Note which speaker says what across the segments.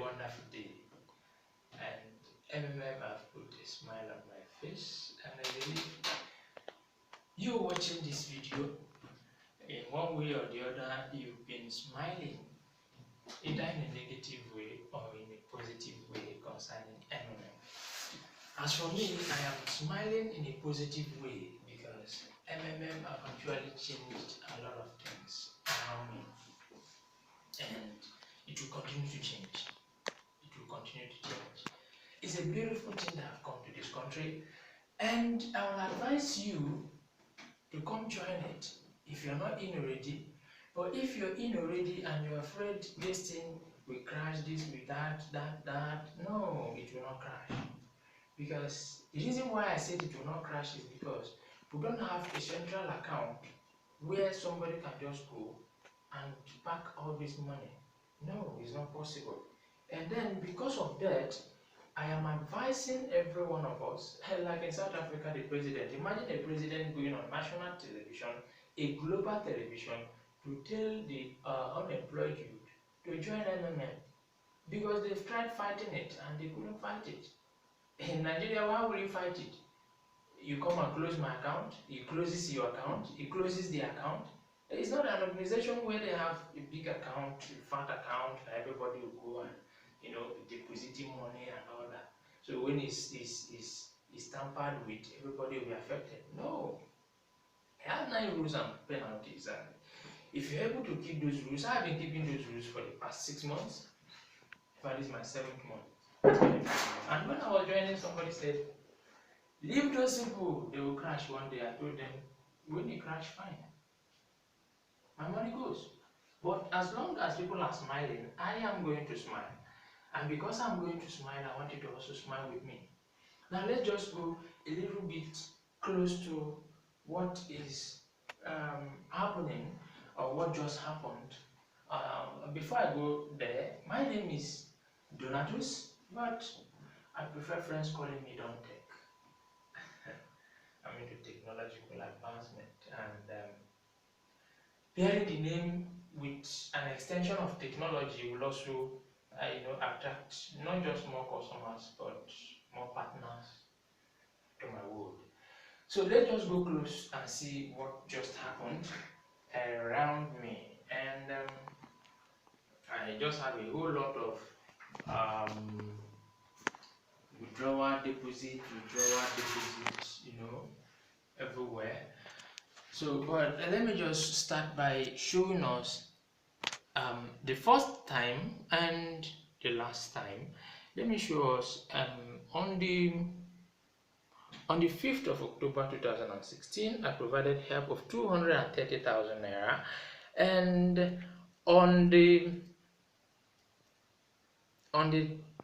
Speaker 1: wonderful day, and MMM have put a smile on my face, and I believe you watching this video, in one way or the other, you've been smiling, either in a negative way or in a positive way concerning MMM. As for me, I am smiling in a positive way because MMM have actually changed a lot of things around me, and it will continue to change. It will continue to change. It's a beautiful thing that I've come to this country, and I will advise you to come join it if you're not in already. But if you're in already and you're afraid this thing will crash, this will that, no, it will not crash. Because the reason why I said it will not crash is because we don't have a central account where somebody can just go and pack all this money. No, it's not possible. And then because of that, I am advising every one of us, like in South Africa, the president, imagine a president going on national television, a global television, to tell the unemployed youth to join MMM because they've tried fighting it and they couldn't fight it. In Nigeria, why will you fight it? You come and close my account, it closes your account, it closes the account. It's not an organization where they have a big account, a fat account, everybody will go and depositing money and all that. So when it's tampered with, everybody will be affected. No. I have 9 rules and penalties, and if you're able to keep those rules, I've been keeping those rules for the past 6 months. In fact, this is my 7th month. And when I was joining, somebody said, leave those people, they will crash one day. I told them, when they crash, fine. My money goes. But as long as people are smiling, I am going to smile. And because I'm going to smile, I want you to also smile with me. Now let's just go a little bit close to what is happening or what just happened. Before I go there, my name is Donatus, but I prefer friends calling me Dontech. I'm into technological advancement, and pairing the name with an extension of technology will also attract not just more customers but more partners to my world. So let's just go close and see what just happened around me. And I just have a whole lot of withdrawal deposit, everywhere. So, but let me just start by showing us the first time and the last time. Let me show us on the 5th of October 2016, I provided help of 230,000 naira, and on the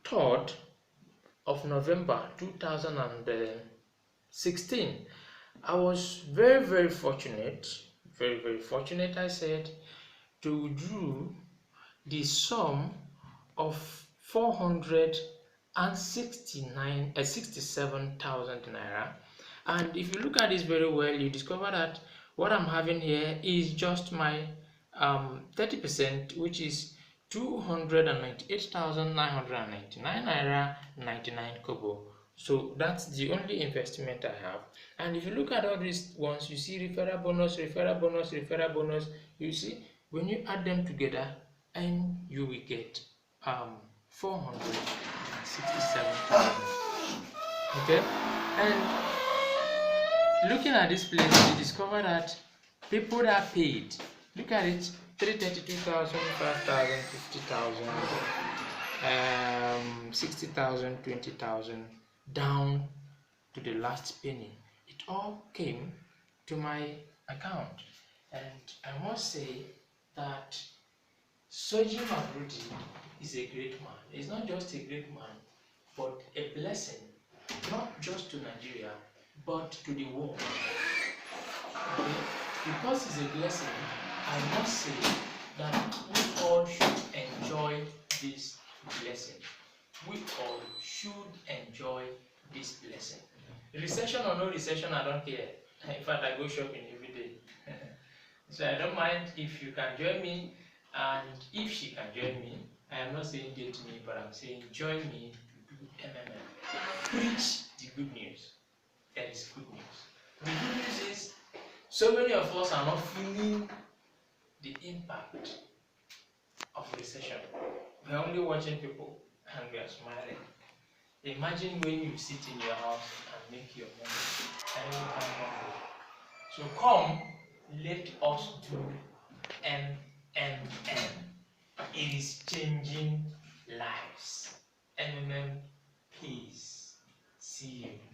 Speaker 1: 3rd of November 2016, I was very fortunate, very fortunate, I said, to withdraw the sum of 467,000 naira. And if you look at this very well, you discover that what I'm having here is just my 30%, which is 298,999 naira 99 kobo. So that's the only investment I have. And if you look at all these ones, you see referral bonus, you see when you add them together, and you will get 467,000. Okay, and looking at this place, you discover that people that paid, look at it, 332,000, 5,000, 50,000, 60,000, 20,000, down to the last penny. It all came to my account, and I must say that Soji Mabrudi is a great man. He's not just a great man, but a blessing, not just to Nigeria, but to the world. Okay? Because he's a blessing, I must say that we all should enjoy this blessing. We all should enjoy this blessing. Recession or no recession, I don't care. In fact, I go shopping every day. So I don't mind if you can join me, and if she can join me, I am not saying get me, but I'm saying join me to do MMM. Preach the good news. That is good news. The good news is so many of us are not feeling the impact of recession. We are only watching people and we are smiling. Imagine when you sit in your house and make your money and you can go. So come, let us do MMM. It is changing lives. MMM, peace. See you.